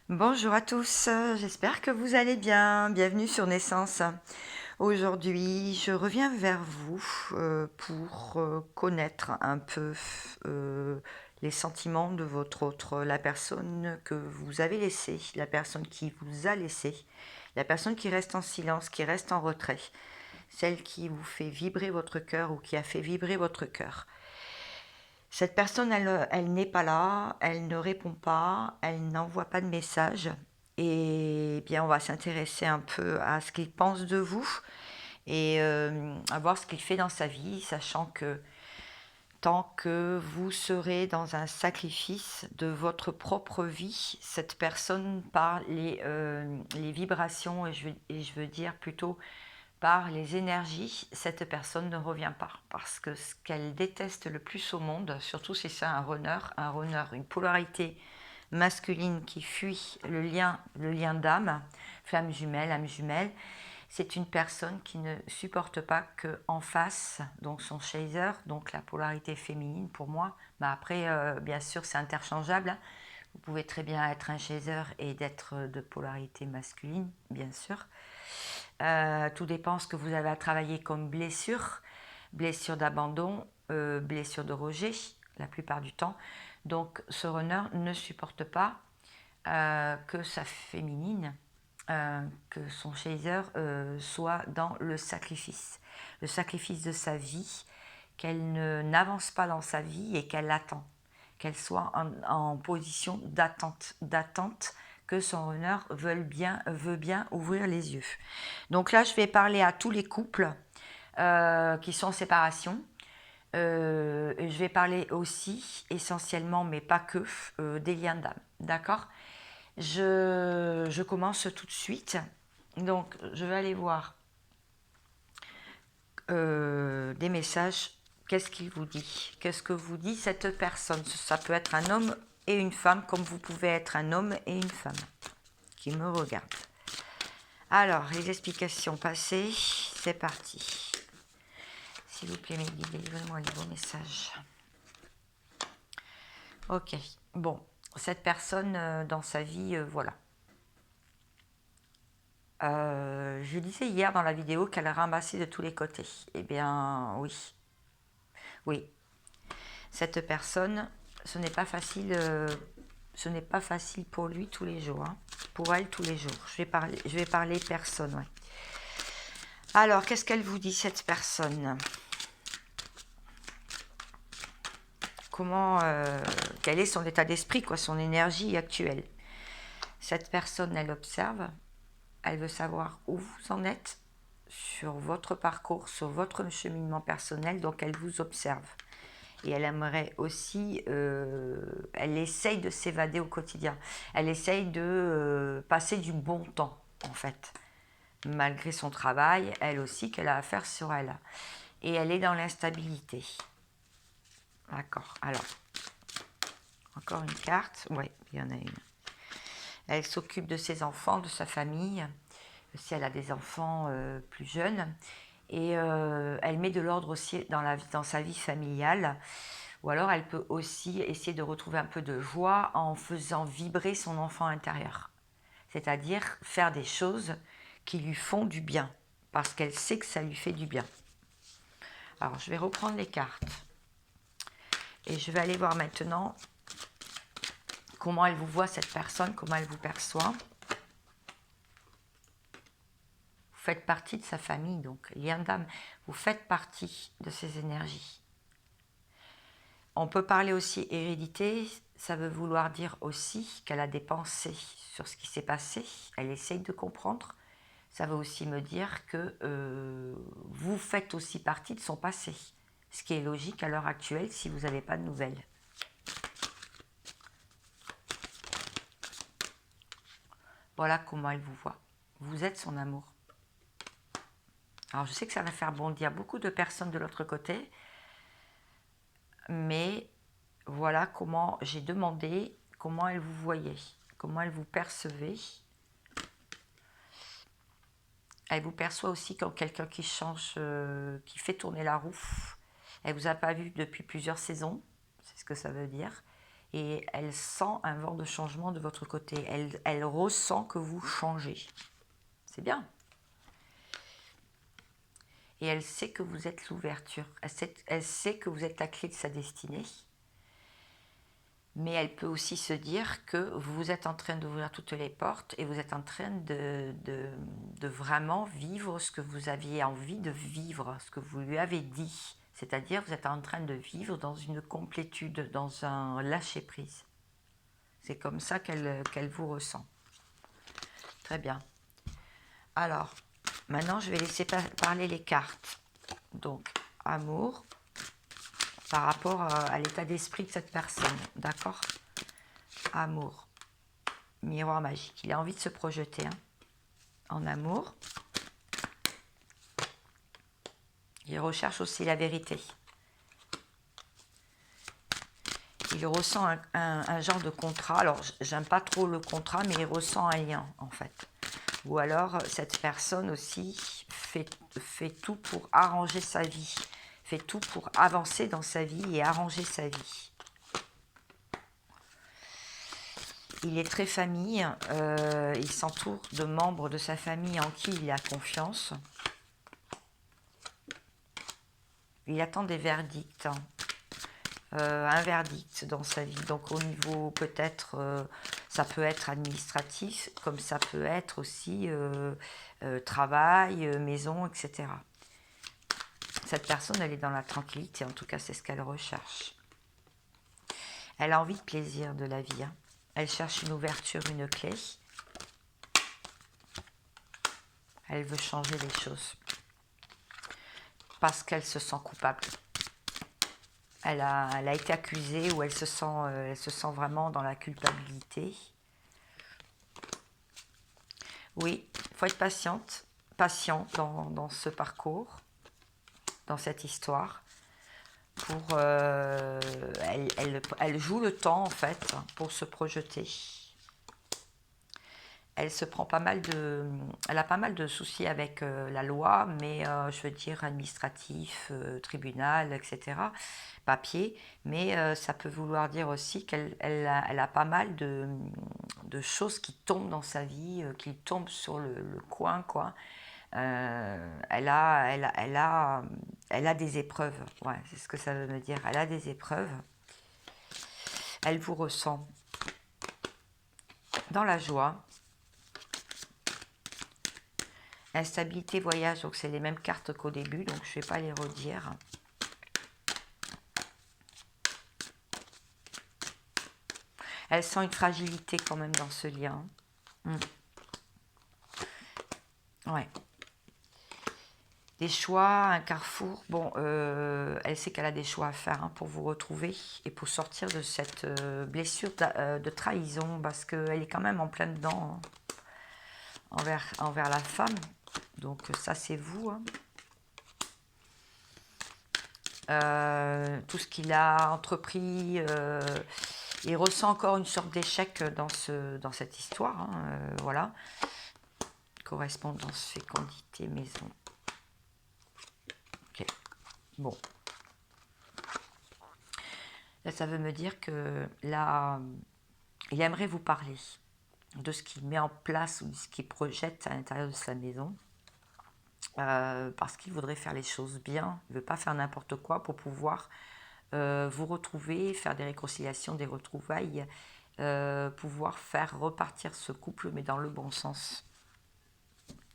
Bonjour à tous, j'espère que vous allez bien. Bienvenue sur Naissance. Aujourd'hui, je reviens vers vous pour connaître un peu les sentiments de votre autre, la personne que vous avez laissée, la personne qui vous a laissé, la personne qui reste en silence, qui reste en retrait, celle qui vous fait vibrer votre cœur ou qui a fait vibrer votre cœur. Cette personne, elle n'est pas là, elle ne répond pas, elle n'envoie pas de message. Et bien, on va s'intéresser un peu à ce qu'il pense de vous et à voir ce qu'il fait dans sa vie, sachant que tant que vous serez dans un sacrifice de votre propre vie, cette personne, par les vibrations, et je veux dire plutôt par les énergies, cette personne ne revient pas. Parce que ce qu'elle déteste le plus au monde, surtout si c'est un runner, une polarité masculine qui fuit le lien d'âme, flamme jumelle, âme jumelle, c'est une personne qui ne supporte pas qu'en face, donc son chaser, donc la polarité féminine pour moi, mais après, bien sûr, c'est interchangeable. Hein. Vous pouvez très bien être un chaser et d'être de polarité masculine, bien sûr. Tout dépend de ce que vous avez à travailler comme blessure, blessure d'abandon, blessure de rejet, la plupart du temps. Donc ce runner ne supporte pas que sa féminine, que son chaser soit dans le sacrifice de sa vie, qu'elle n'avance pas dans sa vie et qu'elle attend, qu'elle soit en position d'attente que son runner veut bien ouvrir les yeux. Donc là, je vais parler à tous les couples qui sont en séparation. Je vais parler aussi, essentiellement, mais pas que, des liens d'âme. D'accord. Je commence tout de suite. Donc, je vais aller voir des messages. Qu'est-ce qu'il vous dit? Qu'est-ce que vous dit cette personne? Ça peut être un homme et une femme, comme vous pouvez être un homme et une femme qui me regardent. Alors, les explications passées, c'est parti. S'il vous plaît, mes guides, délivrez-moi les bons messages. Ok, bon, cette personne dans sa vie, voilà. Je disais hier dans la vidéo qu'elle a ramassé de tous les côtés. Eh bien, oui. Oui. Cette personne, ce n'est pas facile pour lui tous les jours. Hein. Pour elle, tous les jours. Je vais parler personne, ouais. Alors, qu'est-ce qu'elle vous dit, cette personne? Quel est son état d'esprit, quoi, son énergie actuelle? Cette personne, elle observe, elle veut savoir où vous en êtes sur votre parcours, sur votre cheminement personnel, donc elle vous observe. Et elle aimerait aussi, elle essaye de s'évader au quotidien. Elle essaye de passer du bon temps, en fait. Malgré son travail, elle aussi, qu'elle a à faire sur elle. Et elle est dans l'instabilité. D'accord. Alors, encore une carte. Oui, il y en a une. Elle s'occupe de ses enfants, de sa famille, si elle a des enfants plus jeunes. Et elle met de l'ordre aussi dans sa vie familiale. Ou alors elle peut aussi essayer de retrouver un peu de joie en faisant vibrer son enfant intérieur. C'est-à-dire faire des choses qui lui font du bien. Parce qu'elle sait que ça lui fait du bien. Alors je vais reprendre les cartes. Et je vais aller voir maintenant comment elle vous voit, cette personne, comment elle vous perçoit. Vous faites partie de sa famille, donc lien d'âme. Vous faites partie de ses énergies. On peut parler aussi hérédité. Ça veut vouloir dire aussi qu'elle a des pensées sur ce qui s'est passé. Elle essaye de comprendre. Ça veut aussi me dire que vous faites aussi partie de son passé. Ce qui est logique à l'heure actuelle si vous n'avez pas de nouvelles. Voilà comment elle vous voit. Vous êtes son amour. Alors je sais que ça va faire bondir beaucoup de personnes de l'autre côté, mais voilà comment j'ai demandé comment elle vous voyait, comment elle vous percevait. Elle vous perçoit aussi comme quelqu'un qui change, qui fait tourner la roue. Elle ne vous a pas vu depuis plusieurs saisons, c'est ce que ça veut dire. et elle sent un vent de changement de votre côté. Elle ressent que vous changez. C'est bien. Et elle sait que vous êtes l'ouverture. Elle sait que vous êtes la clé de sa destinée. Mais elle peut aussi se dire que vous êtes en train d'ouvrir toutes les portes et vous êtes en train de vraiment vivre ce que vous aviez envie de vivre, ce que vous lui avez dit. C'est-à-dire, vous êtes en train de vivre dans une complétude, dans un lâcher-prise. C'est comme ça qu'elle vous ressent. Très bien. Alors, maintenant, je vais laisser parler les cartes. Donc, amour, par rapport à l'état d'esprit de cette personne. D'accord? Amour. Miroir magique. Il a envie de se projeter en amour. Il recherche aussi la vérité. Il ressent un genre de contrat. Alors, j'aime pas trop le contrat, mais il ressent un lien, en fait. Ou alors, cette personne aussi fait tout pour arranger sa vie. Fait tout pour avancer dans sa vie et arranger sa vie. Il est très famille. Il s'entoure de membres de sa famille en qui il a confiance. Il attend des verdicts. Un verdict dans sa vie. Donc au niveau peut-être, ça peut être administratif, comme ça peut être aussi travail, maison, etc. Cette personne, elle est dans la tranquillité, en tout cas c'est ce qu'elle recherche. Elle a envie de plaisir de la vie. Elle cherche une ouverture, une clé. Elle veut changer les choses. Parce qu'elle se sent coupable. Elle a été accusée ou elle se sent vraiment dans la culpabilité. Oui, il faut être patient dans ce parcours, dans cette histoire. Elle joue le temps en fait pour se projeter. Elle a pas mal de soucis avec la loi, mais je veux dire administratif, tribunal, etc. Papier, mais ça peut vouloir dire aussi qu'elle a pas mal de choses qui tombent dans sa vie, qui tombent sur le coin, quoi. Elle a des épreuves, ouais, c'est ce que ça veut me dire. Elle a des épreuves. Elle vous ressent dans la joie. Instabilité, voyage, donc c'est les mêmes cartes qu'au début, donc je ne vais pas les redire. Elle sent une fragilité quand même dans ce lien. Ouais. Des choix, un carrefour. Bon, elle sait qu'elle a des choix à faire pour vous retrouver et pour sortir de cette blessure de trahison, parce qu'elle est quand même en plein dedans envers la femme. Donc ça, c'est vous. Tout ce qu'il a entrepris, il ressent encore une sorte d'échec dans cette histoire. Voilà. Correspondance, fécondité, maison. Ok. Bon. Là, ça veut me dire que là, il aimerait vous parler de ce qu'il met en place ou de ce qu'il projette à l'intérieur de sa maison. Parce qu'il voudrait faire les choses bien. Il ne veut pas faire n'importe quoi pour pouvoir vous retrouver, faire des réconciliations, des retrouvailles, pouvoir faire repartir ce couple, mais dans le bon sens.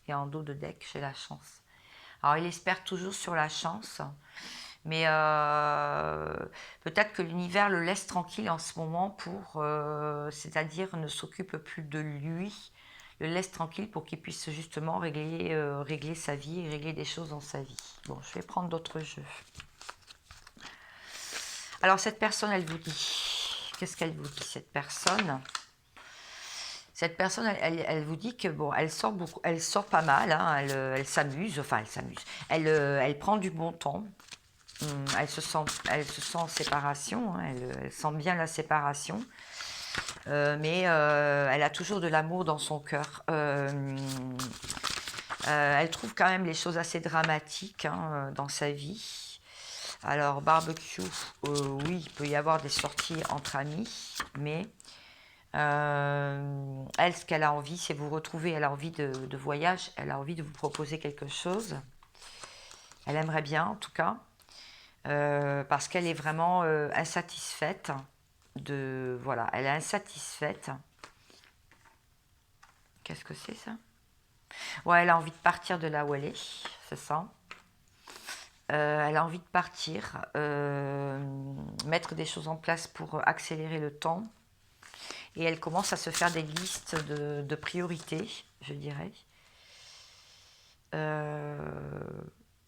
Et en dos de deck, j'ai la chance. Alors, il espère toujours sur la chance, mais peut-être que l'univers le laisse tranquille en ce moment c'est-à-dire ne s'occupe plus de lui, le laisse tranquille pour qu'il puisse justement régler sa vie et régler des choses dans sa vie. Bon, je vais prendre d'autres jeux. Alors, cette personne, elle vous dit, qu'est-ce qu'elle vous dit, cette personne ? Cette personne, elle vous dit que bon, elle sort pas mal, elle s'amuse, elle prend du bon temps, elle se sent en séparation, elle sent bien la séparation, mais elle a toujours de l'amour dans son cœur. Elle trouve quand même les choses assez dramatiques dans sa vie. Alors, barbecue, oui, il peut y avoir des sorties entre amis, mais elle, ce qu'elle a envie, c'est vous retrouver. Elle a envie de voyage, elle a envie de vous proposer quelque chose. Elle aimerait bien, en tout cas, parce qu'elle est vraiment insatisfaite voilà, elle est insatisfaite. Qu'est-ce que c'est, ça? Ouais, elle a envie de partir de là où elle est, c'est ça. Elle a envie de partir, mettre des choses en place pour accélérer le temps. Et elle commence à se faire des listes de priorités, je dirais.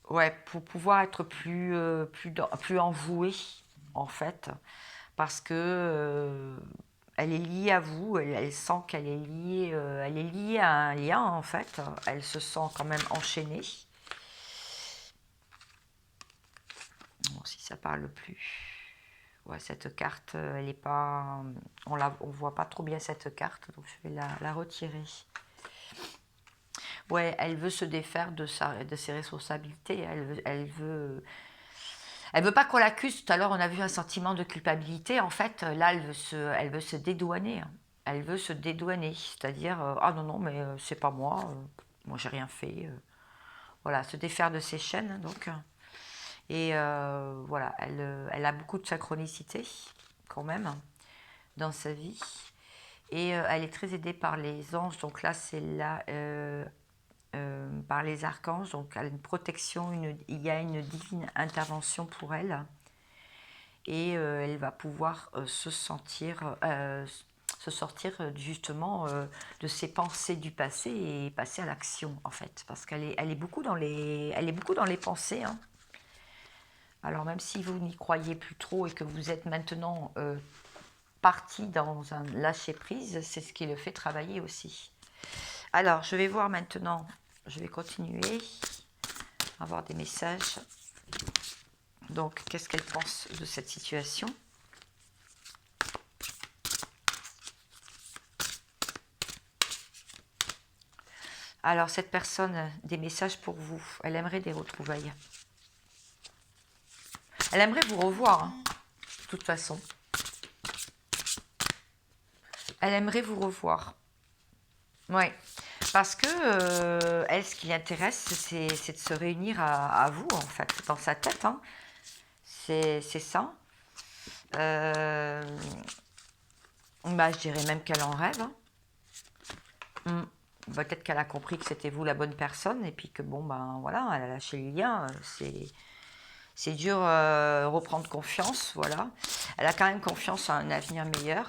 Ouais, pour pouvoir être plus enjouée, en fait. Parce que elle est liée à vous, elle sent qu'elle est elle est liée à un lien, en fait. Elle se sent quand même enchaînée. Bon, si ça parle plus. Ouais, cette carte, elle est pas. On voit pas trop bien cette carte, donc je vais la retirer. Ouais, elle veut se défaire de ses responsabilités. Elle veut pas qu'on l'accuse. Tout à l'heure, on a vu un sentiment de culpabilité. En fait, là, elle veut se dédouaner. Elle veut se dédouaner, c'est-à-dire, ah non, non, mais c'est pas moi. Moi, j'ai rien fait. Voilà, se défaire de ses chaînes, donc. Et voilà, elle a beaucoup de synchronicité, quand même, dans sa vie. Et elle est très aidée par les anges. Donc là, c'est là, par les archanges. Donc elle a une protection, il y a une divine intervention pour elle. Et elle va pouvoir se sortir justement de ses pensées du passé et passer à l'action, en fait. Parce elle est beaucoup dans les pensées, hein. Alors même si vous n'y croyez plus trop et que vous êtes maintenant parti dans un lâcher-prise, c'est ce qui le fait travailler aussi. Alors, je vais voir maintenant, je vais continuer à avoir des messages. Donc, qu'est-ce qu'elle pense de cette situation? Alors, cette personne, des messages pour vous. Elle aimerait des retrouvailles. Elle aimerait vous revoir, hein, de toute façon. Elle aimerait vous revoir. Oui, parce que elle, ce qui l'intéresse, c'est de se réunir à vous, en fait, dans sa tête, hein. C'est ça. Bah, je dirais même qu'elle en rêve, hein. Peut-être qu'elle a compris que c'était vous la bonne personne, et puis que bon, ben voilà, elle a lâché le lien. C'est dur reprendre confiance, voilà. Elle a quand même confiance en un avenir meilleur.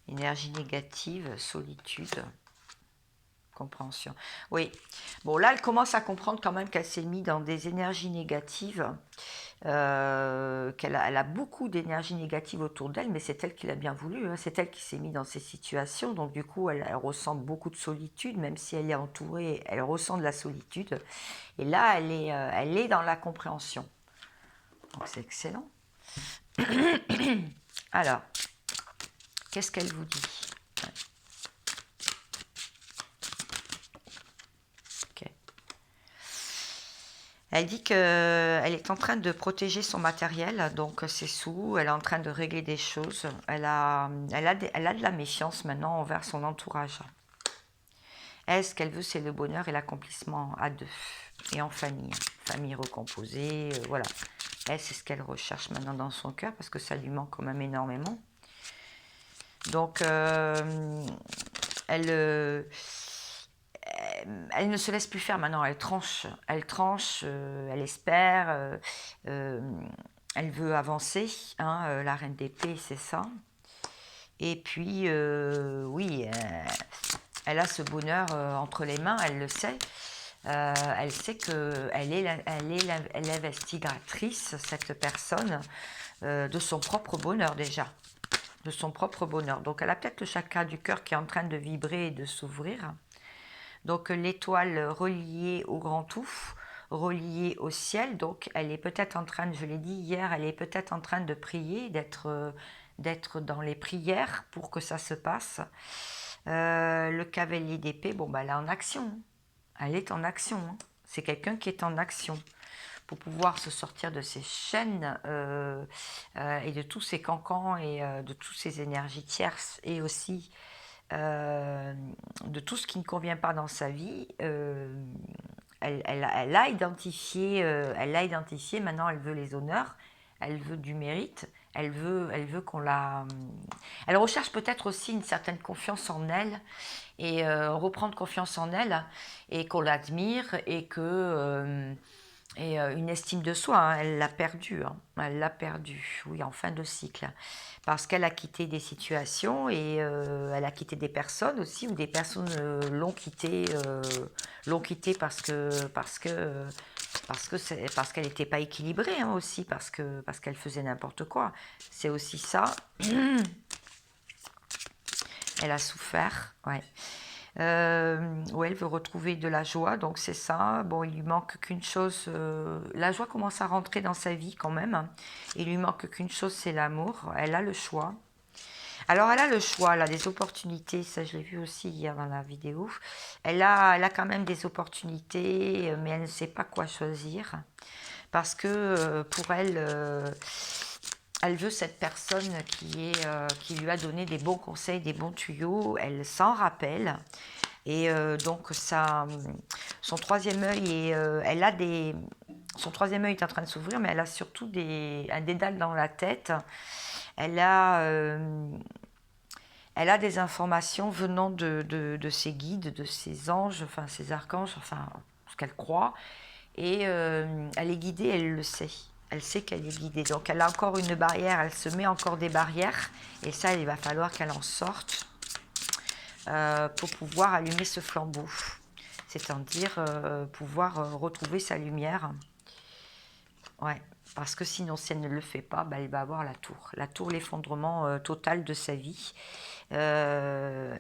Énergie négative, solitude, compréhension. Oui, bon là elle commence à comprendre quand même qu'elle s'est mise dans des énergies négatives, elle a beaucoup d'énergie négative autour d'elle, mais c'est elle qui l'a bien voulu, hein. C'est elle qui s'est mise dans ces situations, donc du coup elle ressent beaucoup de solitude, même si elle est entourée, elle ressent de la solitude. Et là elle est dans la compréhension. Donc c'est excellent. Alors, qu'est-ce qu'elle vous dit? Okay. Elle dit qu'elle est en train de protéger son matériel, donc ses sous, elle est en train de régler des choses. Elle a de la méfiance maintenant envers son entourage. Elle, ce qu'elle veut, c'est le bonheur et l'accomplissement à deux et en famille. Famille recomposée, voilà. Elle, c'est ce qu'elle recherche maintenant dans son cœur parce que ça lui manque quand même énormément. Donc, elle ne se laisse plus faire maintenant, elle tranche, elle espère, elle veut avancer, hein, la reine d'épée, c'est ça. Et puis, oui, elle a ce bonheur entre les mains, elle le sait. Elle sait qu'elle est l'investigatrice, cette personne, de son propre bonheur déjà. De son propre bonheur. Donc elle a peut-être le chakra du cœur qui est en train de vibrer et de s'ouvrir. Donc l'étoile reliée au grand tout, reliée au ciel. Donc elle est peut-être en train, je l'ai dit hier, elle est peut-être en train de prier, d'être dans les prières pour que ça se passe. Le cavalier d'épée, bon, bah, elle est en action. Elle est en action. Hein. C'est quelqu'un qui est en action pour pouvoir se sortir de ses chaînes et de tous ses cancans et de toutes ces énergies tierces et aussi de tout ce qui ne convient pas dans sa vie. Elle a identifié, maintenant elle veut les honneurs, elle veut du mérite, elle veut qu'on la... Elle recherche peut-être aussi une certaine confiance en elle et reprendre confiance en elle et qu'on l'admire et que... une estime de soi, hein, elle l'a perdue, hein, elle l'a perdue, oui, en fin de cycle. Parce qu'elle a quitté des situations et elle a quitté des personnes aussi, ou des personnes l'ont quitté parce qu'elle n'était pas équilibrée hein, aussi, parce qu'elle faisait n'importe quoi. C'est aussi ça. Elle a souffert, ouais. Ouais, elle veut retrouver de la joie, donc c'est ça. Bon, il lui manque qu'une chose. La joie commence à rentrer dans sa vie quand même. Il lui manque qu'une chose, c'est l'amour. Elle a le choix. Alors, elle a le choix, elle a des opportunités. Ça, je l'ai vu aussi hier dans la vidéo. Elle a quand même des opportunités, mais elle ne sait pas quoi choisir. Parce que pour elle, elle veut cette personne qui lui a donné des bons conseils, des bons tuyaux. Elle s'en rappelle. Et donc, son troisième œil, son troisième œil est en train de s'ouvrir, mais elle a surtout un dédale dans la tête. Elle a des informations venant de ses guides, de ses anges, enfin ses archanges, enfin ce qu'elle croit. Et elle est guidée, elle le sait. Elle sait qu'elle est guidée. Donc elle a encore une barrière, elle se met encore des barrières. Et ça, il va falloir qu'elle en sorte pour pouvoir allumer ce flambeau. C'est-à-dire pouvoir retrouver sa lumière. Ouais. Parce que sinon, si elle ne le fait pas, bah, elle va avoir la tour. La tour, l'effondrement total de sa vie. Je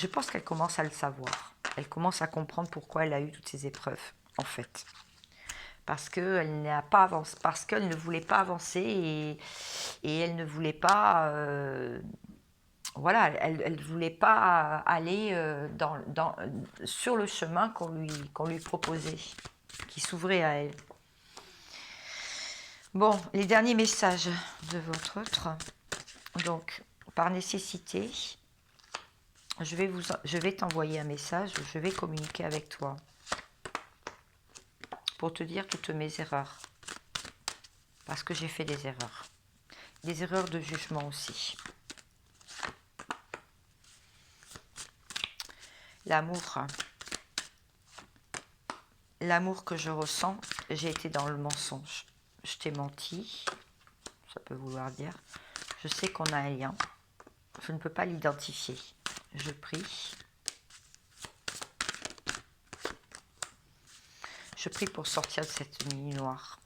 pense qu'elle commence à le savoir. Elle commence à comprendre pourquoi elle a eu toutes ces épreuves, en fait. Parce qu'elle n'a pas avancé, parce qu'elle ne voulait pas avancer et elle ne voulait pas... voilà, elle ne voulait pas aller sur le chemin qu'on lui proposait, qui s'ouvrait à elle. Bon, les derniers messages de votre autre. Donc, par nécessité, je vais t'envoyer un message, je vais communiquer avec toi pour te dire toutes mes erreurs. Parce que j'ai fait des erreurs. Des erreurs de jugement aussi. L'amour. L'amour que je ressens, j'ai été dans le mensonge. Je t'ai menti, ça peut vouloir dire. Je sais qu'on a un lien. Je ne peux pas l'identifier. Je prie. Je prie pour sortir de cette nuit noire,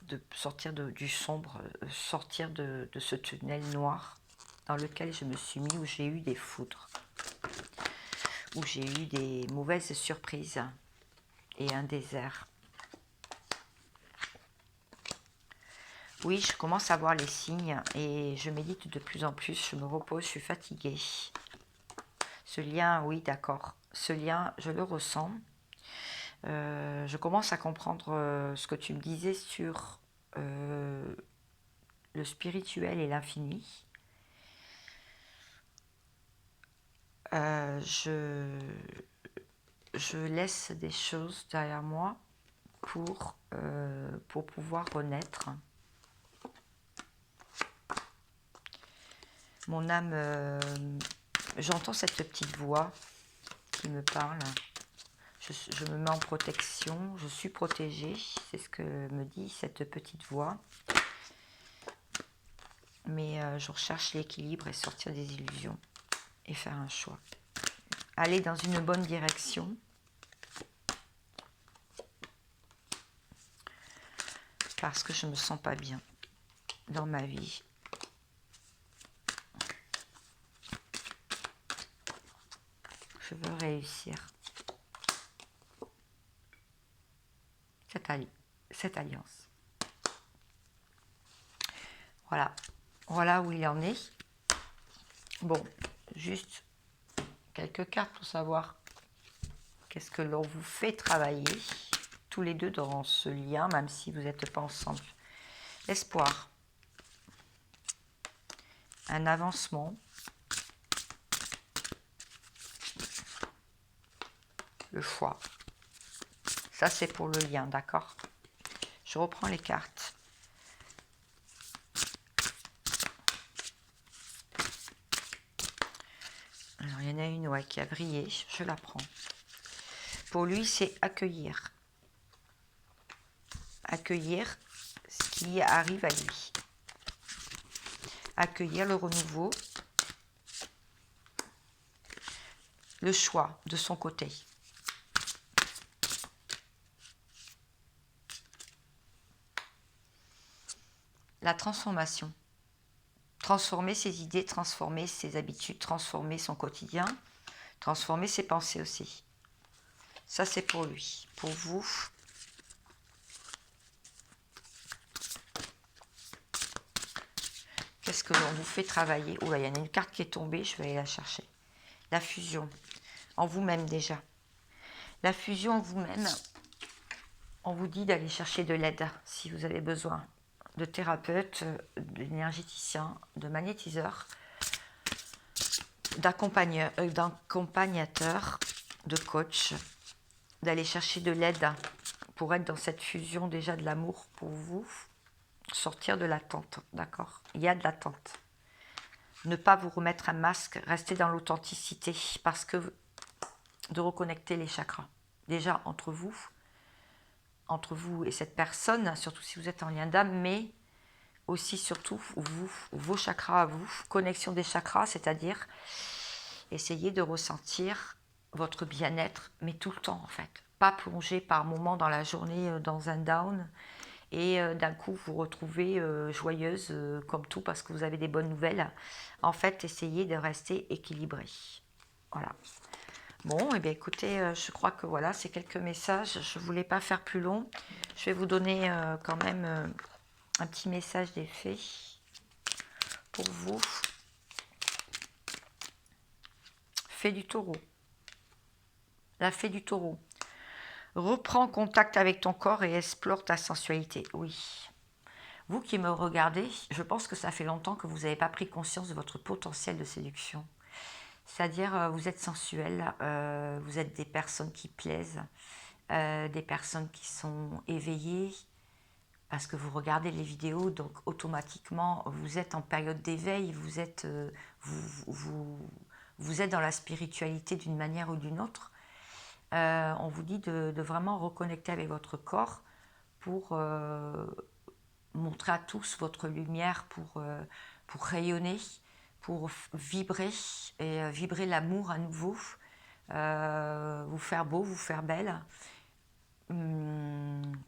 de sortir du sombre, sortir de ce tunnel noir dans lequel je me suis mis, où j'ai eu des foudres, où j'ai eu des mauvaises surprises et un désert. Oui, je commence à voir les signes et je médite de plus en plus, je me repose, je suis fatiguée. Ce lien, oui, d'accord, ce lien, je le ressens. Je commence à comprendre ce que tu me disais sur le spirituel et l'infini. Je laisse des choses derrière moi pour pouvoir renaître. Mon âme, j'entends cette petite voix qui me parle. Je me mets en protection, je suis protégée, c'est ce que me dit cette petite voix. Mais je recherche l'équilibre et sortir des illusions et faire un choix. Aller dans une bonne direction. Parce que je ne me sens pas bien dans ma vie. Je veux réussir cette alliance. Voilà. Voilà où il en est. Bon, juste quelques cartes pour savoir qu'est-ce que l'on vous fait travailler tous les deux dans ce lien, même si vous n'êtes pas ensemble. L'espoir, un avancement, le choix. Ça, c'est pour le lien, d'accord? Je reprends les cartes. Alors, il y en a une qui a brillé, je la prends. Pour lui, c'est accueillir. Accueillir ce qui arrive à lui. Accueillir le renouveau. Le choix de son côté. La transformation. Transformer ses idées, transformer ses habitudes, transformer son quotidien, transformer ses pensées aussi. Ça, c'est pour lui. Pour vous, qu'est-ce que l'on vous fait travailler? Oh là, il y en a une carte qui est tombée, je vais aller la chercher. La fusion, en vous-même déjà. La fusion en vous-même, on vous dit d'aller chercher de l'aide si vous avez besoin de thérapeute, d'énergéticien, de magnétiseur, d'accompagnateur, de coach, d'aller chercher de l'aide pour être dans cette fusion déjà de l'amour pour vous, sortir de l'attente, d'accord? Il y a de l'attente. Ne pas vous remettre un masque, rester dans l'authenticité, parce que de reconnecter les chakras. Déjà entre vous et cette personne, surtout si vous êtes en lien d'âme, mais aussi surtout vous, vos chakras à vous, connexion des chakras, c'est-à-dire essayez de ressentir votre bien-être, mais tout le temps en fait. Pas plonger par moments dans la journée dans un down et d'un coup vous retrouvez joyeuse comme tout parce que vous avez des bonnes nouvelles. En fait, essayez de rester équilibré. Voilà. Bon, et bien écoutez, je crois que voilà, c'est quelques messages. Je ne voulais pas faire plus long. Je vais vous donner quand même un petit message d'effet pour vous. Fée du taureau. La fée du taureau. Reprends contact avec ton corps et explore ta sensualité. Oui. Vous qui me regardez, je pense que ça fait longtemps que vous n'avez pas pris conscience de votre potentiel de séduction. C'est-à-dire, vous êtes sensuel, vous êtes des personnes qui plaisent, des personnes qui sont éveillées, parce que vous regardez les vidéos, donc automatiquement, vous êtes en période d'éveil, vous êtes dans la spiritualité d'une manière ou d'une autre. On vous dit de vraiment reconnecter avec votre corps pour montrer à tous votre lumière, pour rayonner, pour vibrer et vibrer l'amour à nouveau, vous faire beau, vous faire belle,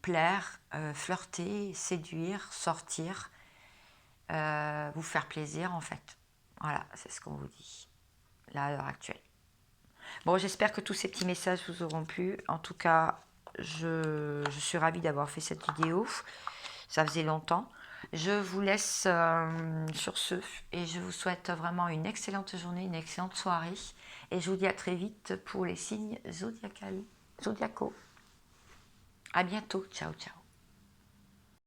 plaire, flirter, séduire, sortir, vous faire plaisir en fait. Voilà, c'est ce qu'on vous dit là à l'heure actuelle. Bon, j'espère que tous ces petits messages vous auront plu. En tout cas, je suis ravie d'avoir fait cette vidéo. Ça faisait longtemps. Je vous laisse sur ce et je vous souhaite vraiment une excellente journée, une excellente soirée. Et je vous dis à très vite pour les signes zodiacaux. À bientôt. Ciao, ciao.